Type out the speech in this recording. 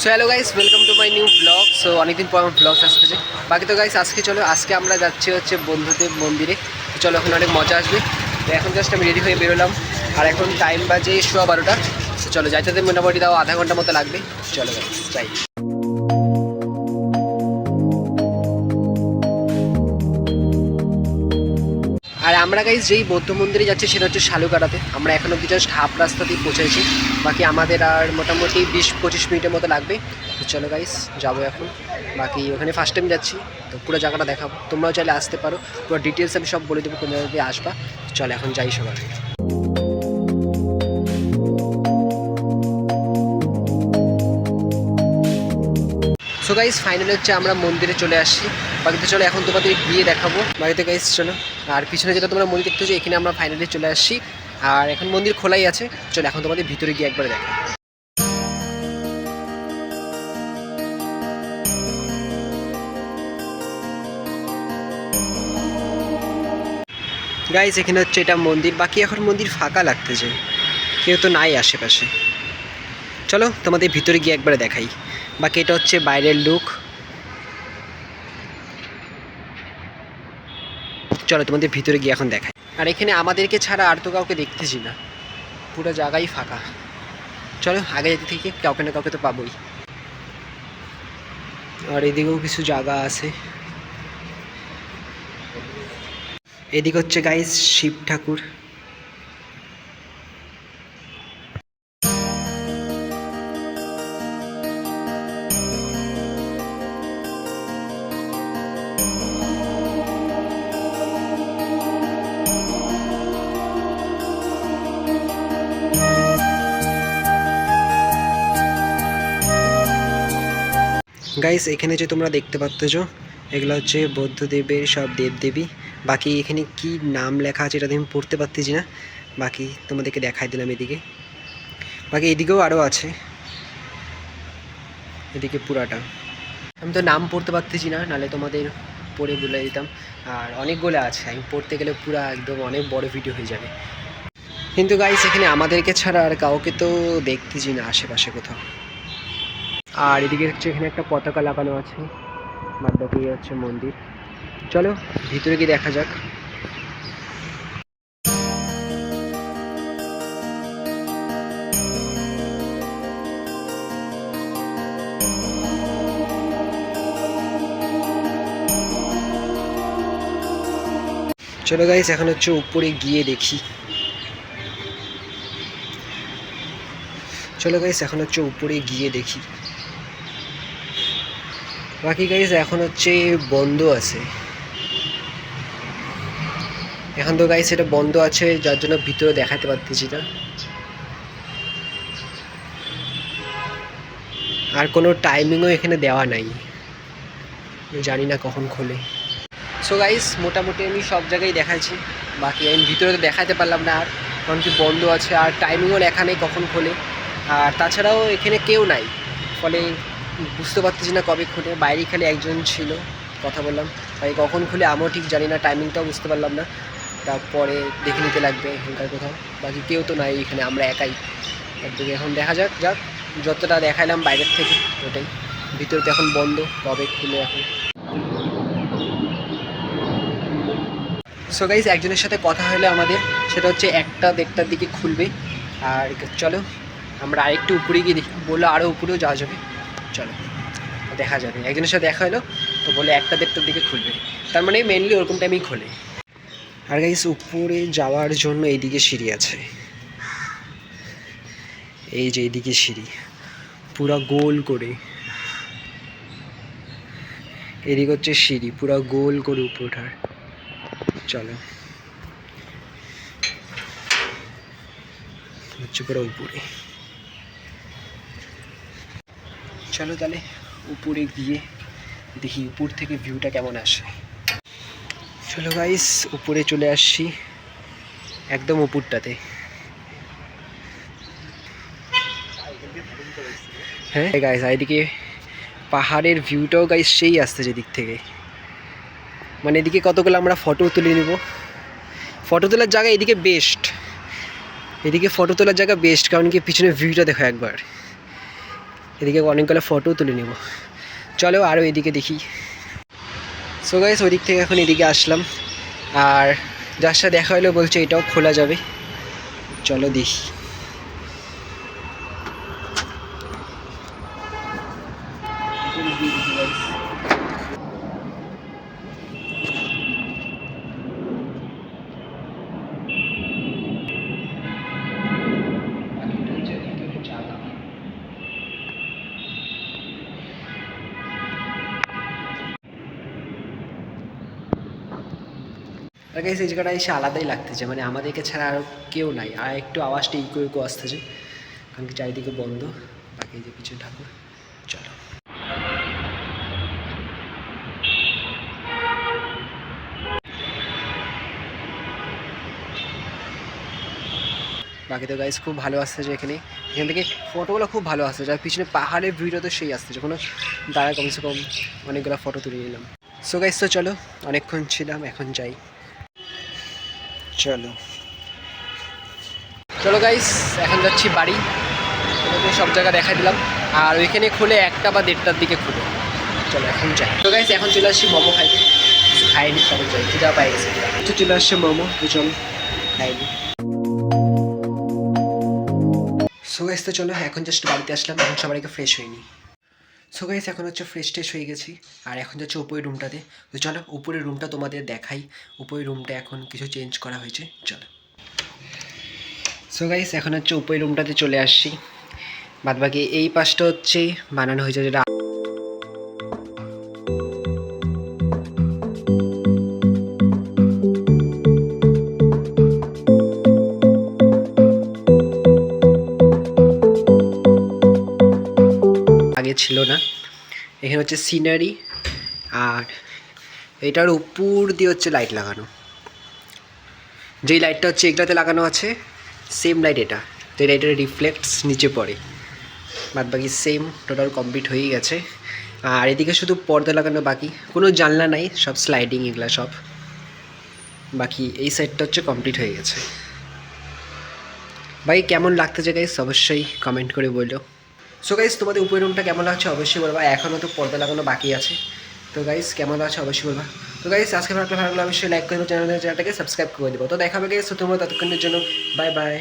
So hello guys, welcome to my new blog. So অনেকদিন পর আমার ব্লগ আসতেছে। বাকি তো গাইস আজকে আমরা যাচ্ছি বন্ধুদেব মন্দিরে। তো চলো, এখন অনেক মজা আসবে। তো এখন জাস্ট আমি রেডি হয়ে বেরোলাম, আর এখন টাইম বাজে 12:15। তো চলো, যাইতে মোটামুটি তাও আধা ঘন্টা মতো লাগবে। চলো গাইস যাই। আর আমরা গাইস যেই বৌদ্ধ মন্দিরে যাচ্ছি সেটা হচ্ছে শালুকাটাতে। আমরা এখন অব্দি জাস্ট হাফ রাস্তা দিয়ে পৌঁছেছি, বাকি আমাদের আর মোটামুটি 20-25 মিনিটের মতো লাগবে। তো চলো গাইস যাবো এখন। বাকি ওখানে ফার্স্ট টাইম যাচ্ছি, তো পুরো জায়গাটা দেখাবো। তোমরাও চাইলে আসতে পারো, পুরো ডিটেলস আমি সব বলে দেবো কোন জায়গা দিয়ে আসবা। চলো এখন যাই সবার। সো গাইস ফাইনালি হচ্ছে আমরা মন্দিরে চলে আসছি। বাকিতে চলো এখন তোমাদের গিয়ে দেখাবো। বাকিতে গাইস চলো, আর পিছনে যেটা তোমরা মন্দির দেখতেছো, এখানে আমরা ফাইনালি চলে আসছি। আর এখন মন্দির খোলাই আছে। চলো এখন তোমাদের ভিতরে গিয়ে একবার দেখো। গাইস এখানে হচ্ছে এটা মন্দির। বাকি এখন মন্দির ফাঁকা লাগতেছে, কেউ তো নাই আশেপাশে। চলো তোমাদের ভিতরে গিয়ে একবার দেখাই। বাকি এটা হচ্ছে বাইরের লুক। চলো তোমাদের ভিতরে গিয়ে এখন দেখাই। আর এখানে আমাদেরকে ছাড়া আর তো কাউকে দেখতেছি না, পুরো জায়গাই ফাঁকা। চলো আগে যেতে থেকে কাউকে না কাউকে তো পাবোই। আর এদিকেও কিছু জায়গা আছে। এদিকে হচ্ছে গাইস শিব ঠাকুর। গাইস এখানে যে তোমরা দেখতে পাচ্ছ, এগুলো হচ্ছে বৌদ্ধদেবের সব দেবদেবী। বাকি এখানে কি নাম লেখা আছে এটা আমি পড়তে পারতেছি না, বাকি তোমাদেরকে দেখাই দিলাম এদিকে। বাকি এদিকেও আরও আছে, এদিকে পুরাটা আমি তো নাম পড়তে পারতেছি না, নাহলে তোমাদের পড়ে বলে দিতাম। আর অনেকগুলো আছে, আমি পড়তে গেলে পুরো একদম অনেক বড় ভিডিও হয়ে যাবে। কিন্তু গাইস এখানে আমাদেরকে ছাড়া আর কাউকে তো দেখতেছি না আশেপাশে কোথাও। আর এদিকে হচ্ছে এখানে একটা পতাকা লাগানো আছে, বাদ বাকি হচ্ছে মন্দির। চলো ভিতরে গিয়ে দেখা যাক। চলো গাইস এখন হচ্ছে উপরে গিয়ে দেখি। চলো গাইস এখন হচ্ছে উপরে গিয়ে দেখি। বাকি গাইস এখন হচ্ছে বন্ধ আছে। এখন তো গাইস এটা বন্ধ আছে, যার জন্য ভিতরে দেখাতে পারতেছি না। আর কোনো টাইমিংও এখানে দেওয়া নাই, জানি না কখন খোলে। সো গাইস মোটামুটি আমি সব জায়গায় দেখাচ্ছি, বাকি আমি ভিতরে তো দেখাতে পারলাম না আর, কারণ কি বন্ধ আছে আর টাইমিংও লেখা নেই কখন খোলে। আর তাছাড়াও এখানে কেউ নাই, ফলে বুঝতে পারতেছি না কবে খুলে। বাইরে খালি একজন ছিল, কথা বললাম। তাই কখন খুলে আমিও ঠিক জানি না, টাইমিংটাও বুঝতে পারলাম না। তারপরে দেখে নিতে লাগবে এখানকার কোথাও। বাকি কেউ তো নাই এখানে, আমরা একাই একদিকে। এখন দেখা যাক যতটা দেখাইলাম বাইরের থেকে ওটাই। ভিতরে তো এখন বন্ধ, কবে খুলে এখন। সো গাইস একজনের সাথে কথা হলো আমাদের, সেটা হচ্ছে 1টা-1:30টার দিকে খুলবে। আর চলো আমরা আরেকটু উপরে গিয়ে দেখি, বললো আরও উপরেও যাওয়া যাবে। চলো দেখা যাবে। একজনের সাথে দেখা হলো, তো বলে 1টা-1:30টার দিকে খুলবে, তার মানে মেনলি ওরকম টাইমেই খোলে। আর গাইস উপরে যাওয়ার জন্য এইদিকে সিঁড়ি আছে, এই যে এইদিকে সিঁড়ি পুরা গোল করে। এদিকে হচ্ছে সিঁড়ি পুরা গোল করে উপরে ওঠার। চলো হচ্ছে পুরো উপরে। চলো তাহলে উপরে গিয়ে দেখি উপর থেকে ভিউটা কেমন আসে। চলো গাইস উপরে চলে আসছি, একদম উপরটাতে। হ্যাঁ গাইস এদিকে পাহাড়ের ভিউটাও গাইস সেই আসছে যেদিক থেকে, মানে এদিকে কতগুলো আমরা ফটো তুলে নিব। ফটো তোলার জায়গা এদিকে বেস্ট, এদিকে ফটো তোলার জায়গা বেস্ট, কারণ কি পিছনে ভিউটা দেখো একবার। এদিকে অনেকগুলো ফটো তুলে নেব। চলো আরও এদিকে দেখি। সো গাইস ওই দিক থেকে এখন এদিকে আসলাম, আর যার সাথে দেখা হলো বলছে এটাও খোলা যাবে, চলো দেখি। আর গাইস এই জায়গাটা এসে আলাদাই লাগতেছে, মানে আমাদেরকে ছাড়া আর কেউ নাই, আর একটু আওয়াজটা ইকো ইকো আসতেছে কারণ কি চারিদিকে বন্ধ। বাকি এই যে পিছনে ঠাকুর। চলো বাকি তো গাইস খুব ভালো আসছে, যে এখান থেকে ফটোগুলো খুব ভালো আসছে, যার পিছনে পাহাড়ের ভিউটা তো সেই আসছে, কোনো দাঁড়া কমসে কম অনেকগুলো ফটো তুলে নিলাম। সো গাইস তো চলো, অনেকক্ষণ ছিলাম, এখন যাই। চলো চলো গাইস এখন যাচ্ছি বাড়ি, তোমাদের সব জায়গা দেখাই দিলাম, আর ওইখানে খুলে 1টা বা 1:30টার দিকে খুলে। চলো এখন যাই। তো গাইস এখন চলে আসছি মোমো খাইতে, কিছু খাইনি তবে যাই, খিদা পাই গেছে। তো চলে আসছে মোমো, তো চলো খাইনি। সো গাইস তো চলো এখন জাস্ট বাড়িতে আসলাম, এখন সবাইকে ফ্রেশ হয়নি। সো গাইস এখন হচ্ছে ফ্রেশ ট্রেশ হয়ে গেছি, আর এখন যাচ্ছে উপরের রুমটাতে। তো চলো উপরের রুমটা তোমাদের দেখাই, উপরের রুমটা এখন কিছু চেঞ্জ করা হয়েছে, চলো। সো গাইস এখন হচ্ছে উপরের রুমটাতে চলে আসছি, বাদবাকি এই পাশটা হচ্ছে বানানো হয়েছে, যেটা আগে ছিল না। এখানে হচ্ছে সিনারি, আর এটার উপর দিয়ে হচ্ছে লাইট লাগানো, যেই লাইটটা হচ্ছে এগুলাতে লাগানো আছে সেম লাইট এটা, তো এই লাইটের রিফ্লেক্টস নিচে পড়ে। বাদবাকি সেম টোটাল কমপ্লিট হয়েই গেছে, আর এদিকে শুধু পর্দা লাগানো বাকি, কোনো জানলা নাই, সব স্লাইডিং এগুলা সব। বাকি এই সাইডটা হচ্ছে কমপ্লিট হয়ে গেছে। ভাই কেমন লাগতেছে গাইস অবশ্যই কমেন্ট করে বললো। সো গাইস তোমাদের উপরের রুমটা কেমন লাগছে অবশ্যই বলবা, এখনও তো পর্দা লাগানো বাকি আছে। তো গাইস কেমন লাগছে অবশ্যই বলবা। তো গাইস আজকে ভালো লাগলে অবশ্যই লাইক করে দেবো, চ্যানেলটাকে সাবস্ক্রাইব করে দেবো। তো দেখাবে গাইস, তো তোমরা ততক্ষণের জন্য বাই বাই।